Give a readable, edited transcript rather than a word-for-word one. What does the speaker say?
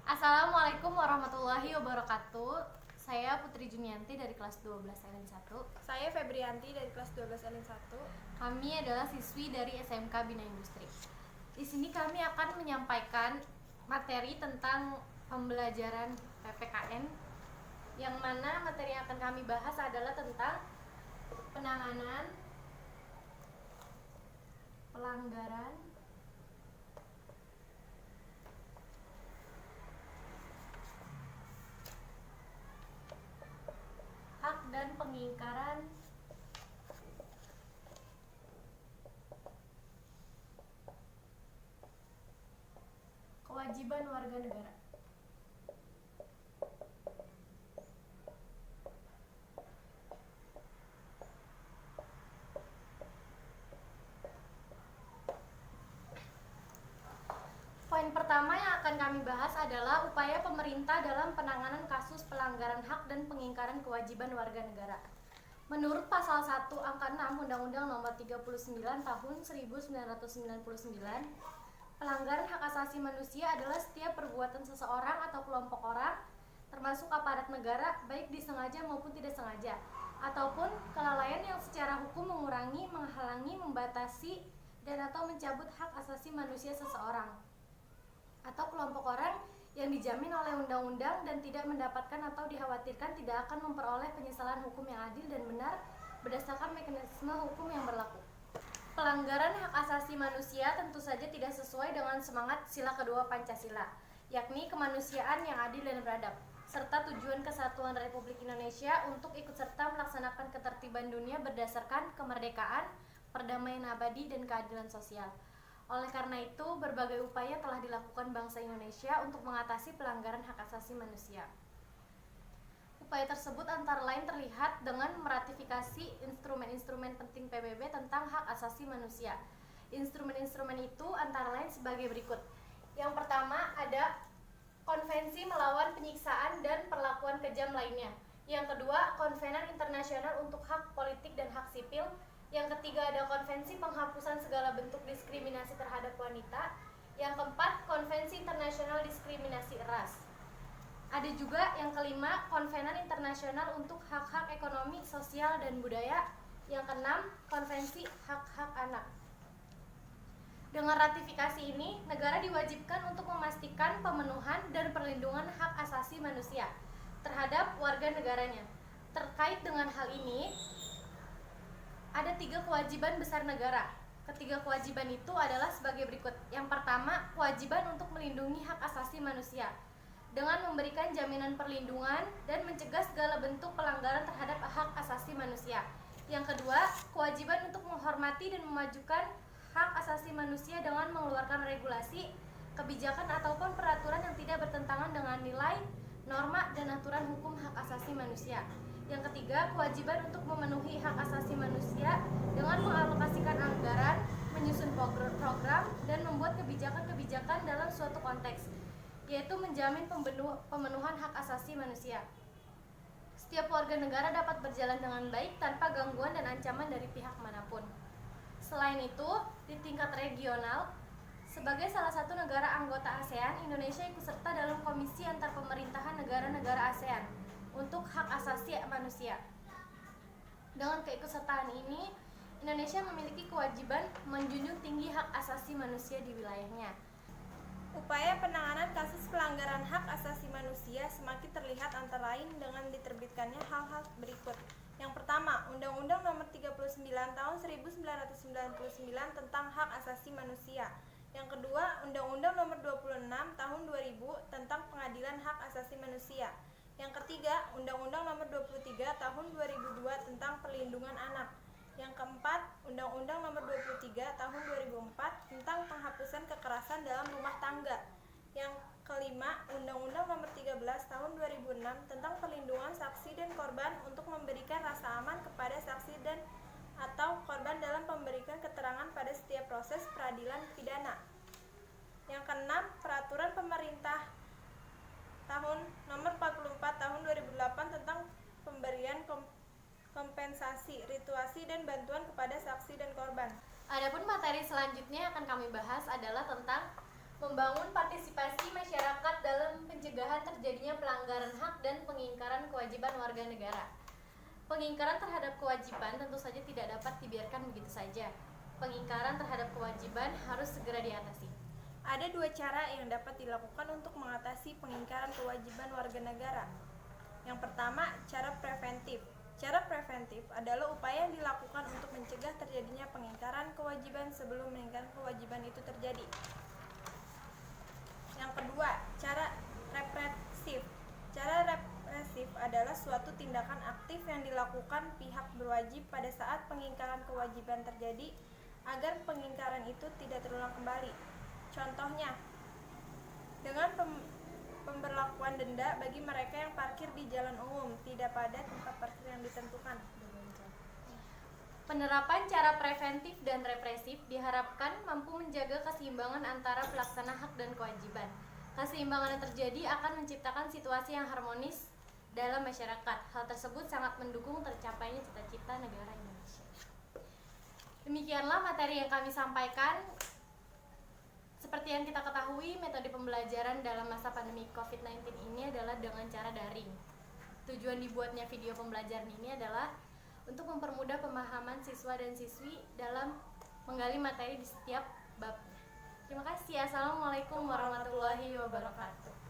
Assalamualaikum warahmatullahi wabarakatuh. Saya Putri Jumianti dari kelas 12 LN 1. Saya Febrianti dari kelas 12 LN 1. Kami adalah siswi dari SMK Bina Industri. Di sini kami akan menyampaikan materi tentang pembelajaran PPKN, yang mana materi yang akan kami bahas adalah tentang penanganan pelanggaran hak dan pengingkaran kewajiban warga negara. Poin pertama yang akan kami bahas adalah upaya pemerintah dalam penanganan kasus pelanggaran hak dan pengingkaran kewajiban warga negara. Menurut pasal 1 angka 6 Undang-Undang Nomor 39 Tahun 1999, pelanggaran hak asasi manusia adalah setiap perbuatan seseorang atau kelompok orang, termasuk aparat negara, baik disengaja maupun tidak sengaja, ataupun kelalaian yang secara hukum mengurangi, menghalangi, membatasi, dan atau mencabut hak asasi manusia seseorang atau kelompok orang yang dijamin oleh undang-undang dan tidak mendapatkan atau dikhawatirkan tidak akan memperoleh penyesalan hukum yang adil dan benar berdasarkan mekanisme hukum yang berlaku. Pelanggaran hak asasi manusia tentu saja tidak sesuai dengan semangat sila kedua Pancasila, yakni kemanusiaan yang adil dan beradab, serta tujuan kesatuan Republik Indonesia untuk ikut serta melaksanakan ketertiban dunia berdasarkan kemerdekaan, perdamaian abadi, dan keadilan sosial. Oleh karena itu, berbagai upaya telah dilakukan bangsa Indonesia untuk mengatasi pelanggaran hak asasi manusia. Upaya tersebut antara lain terlihat dengan meratifikasi instrumen-instrumen penting PBB tentang hak asasi manusia. Instrumen-instrumen itu antara lain sebagai berikut. Yang pertama ada Konvensi Melawan Penyiksaan dan Perlakuan Kejam Lainnya. Yang kedua, Konvenan Internasional untuk Hak Politik dan Hak Sipil. Yang ketiga ada Konvensi Penghapusan Segala Bentuk Diskriminasi Terhadap Wanita. Yang keempat, Konvensi Internasional Diskriminasi Ras. Ada juga yang kelima, Konvenan Internasional untuk Hak-Hak Ekonomi, Sosial, dan Budaya. Yang keenam, Konvensi Hak-Hak Anak. Dengan ratifikasi ini, negara diwajibkan untuk memastikan pemenuhan dan perlindungan hak asasi manusia terhadap warga negaranya. Terkait dengan hal ini, ada 3 kewajiban besar negara. Ketiga kewajiban itu adalah sebagai berikut. Yang pertama, kewajiban untuk melindungi hak asasi manusia dengan memberikan jaminan perlindungan dan mencegah segala bentuk pelanggaran terhadap hak asasi manusia. Yang kedua, kewajiban untuk menghormati dan memajukan hak asasi manusia dengan mengeluarkan regulasi, kebijakan ataupun peraturan yang tidak bertentangan dengan nilai, norma, dan aturan hukum hak asasi manusia. Yang ketiga, kewajiban untuk memenuhi hak asasi manusia dengan mengalokasikan anggaran, menyusun program, dan membuat kebijakan-kebijakan dalam suatu konteks, yaitu menjamin pemenuhan hak asasi manusia. Setiap warga negara dapat berjalan dengan baik tanpa gangguan dan ancaman dari pihak manapun. Selain itu, di tingkat regional, sebagai salah satu negara anggota ASEAN, Indonesia ikut serta dalam Komisi Antar Pemerintahan Negara-Negara ASEAN untuk hak asasi manusia. Dengan keikutsertaan ini, Indonesia memiliki kewajiban menjunjung tinggi hak asasi manusia di wilayahnya. Upaya penanganan kasus pelanggaran hak asasi manusia semakin terlihat antara lain dengan diterbitkannya hal-hal berikut. Yang pertama, Undang-Undang Nomor 39 Tahun 1999 tentang Hak Asasi Manusia. Yang kedua, Undang-Undang Nomor 26 Tahun 2000 tentang Pengadilan Hak Asasi Manusia. Yang ketiga, Undang-Undang Nomor 23 Tahun 2002 tentang Perlindungan Anak. Yang keempat, Undang-Undang Nomor 23 Tahun 2004 tentang Penghapusan Kekerasan dalam Rumah Tangga. Yang kelima, Undang-Undang Nomor 13 Tahun 2006 tentang Perlindungan Saksi dan Korban untuk memberikan rasa aman kepada saksi dan atau korban dalam memberikan keterangan pada setiap proses peradilan pidana. Yang keenam, Peraturan Pemerintah Tahun Nomor 44 Tahun 2008 tentang pemberian kompensasi, rituasi, dan bantuan kepada saksi dan korban. Adapun materi selanjutnya yang akan kami bahas adalah tentang membangun partisipasi masyarakat dalam mencegah terjadinya pelanggaran hak dan pengingkaran kewajiban warga negara. Pengingkaran terhadap kewajiban tentu saja tidak dapat dibiarkan begitu saja. Pengingkaran terhadap kewajiban harus segera diatasi. Ada dua cara yang dapat dilakukan untuk mengatasi pengingkaran kewajiban warga negara. Yang pertama, cara preventif. Cara preventif adalah upaya yang dilakukan untuk mencegah terjadinya pengingkaran kewajiban sebelum pengingkaran kewajiban itu terjadi. Yang kedua, cara represif. Cara represif adalah suatu tindakan aktif yang dilakukan pihak berwajib pada saat pengingkaran kewajiban terjadi agar pengingkaran itu tidak terulang kembali. Contohnya, dengan pemberlakuan denda bagi mereka yang parkir di jalan umum tidak pada tempat parkir yang ditentukan. Penerapan cara preventif dan represif diharapkan mampu menjaga keseimbangan antara pelaksana hak dan kewajiban. Keseimbangan yang terjadi akan menciptakan situasi yang harmonis dalam masyarakat. Hal tersebut sangat mendukung tercapainya cita-cita negara Indonesia. Demikianlah materi yang kami sampaikan. Seperti yang kita ketahui, metode pembelajaran dalam masa pandemi COVID-19 ini adalah dengan cara daring. Tujuan dibuatnya video pembelajaran ini adalah untuk mempermudah pemahaman siswa dan siswi dalam menggali materi di setiap bab. Terima kasih. Assalamualaikum warahmatullahi wabarakatuh.